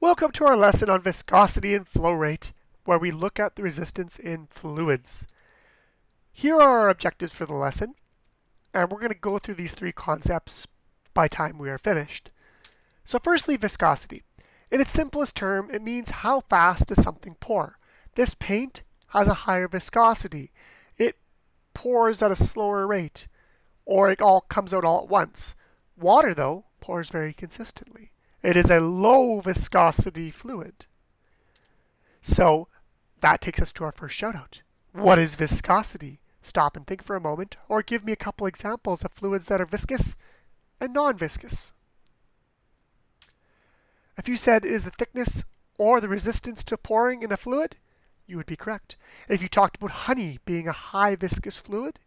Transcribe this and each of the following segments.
Welcome to our lesson on viscosity and flow rate, where we look at the resistance in fluids. Here are our objectives for the lesson, and we're going to go through these three concepts by time we are finished. So firstly, viscosity. In its simplest term, it means how fast does something pour. This paint has a higher viscosity. It pours at a slower rate, or it all comes out all at once. Water, though, pours very consistently. It is a low viscosity fluid. So that takes us to our first shout out. What is viscosity? Stop and think for a moment, or give me a couple examples of fluids that are viscous and non-viscous. If you said it is the thickness or the resistance to pouring in a fluid, you would be correct. If you talked about honey being a high viscous fluid,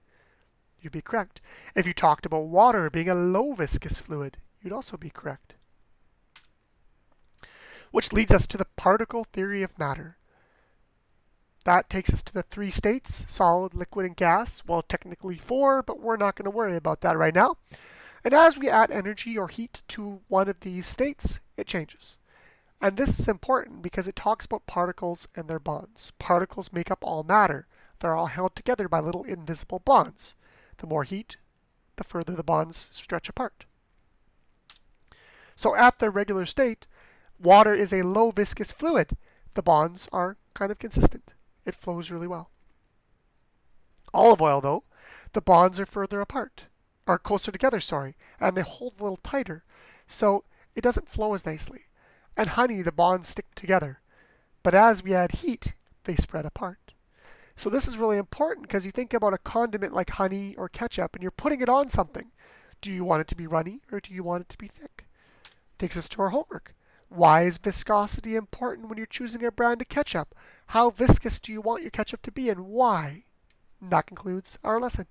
you'd be correct. If you talked about water being a low viscous fluid, you'd also be correct. Which leads us to the particle theory of matter. That takes us to the three states, solid, liquid, and gas. Well, technically four, but we're not going to worry about that right now. And as we add energy or heat to one of these states, it changes. And this is important because it talks about particles and their bonds. Particles make up all matter. They're all held together by little invisible bonds. The more heat, the further the bonds stretch apart. So at the regular state, water is a low viscous fluid. The bonds are kind of consistent. It flows really well. Olive oil, though, the bonds are further apart, or closer together, and they hold a little tighter, so it doesn't flow as nicely. And honey, the bonds stick together. But as we add heat, they spread apart. So this is really important because you think about a condiment like honey or ketchup, and you're putting it on something. Do you want it to be runny, or do you want it to be thick? Takes us to our homework. Why is viscosity important when you're choosing a brand of ketchup? How viscous do you want your ketchup to be and why? And that concludes our lesson.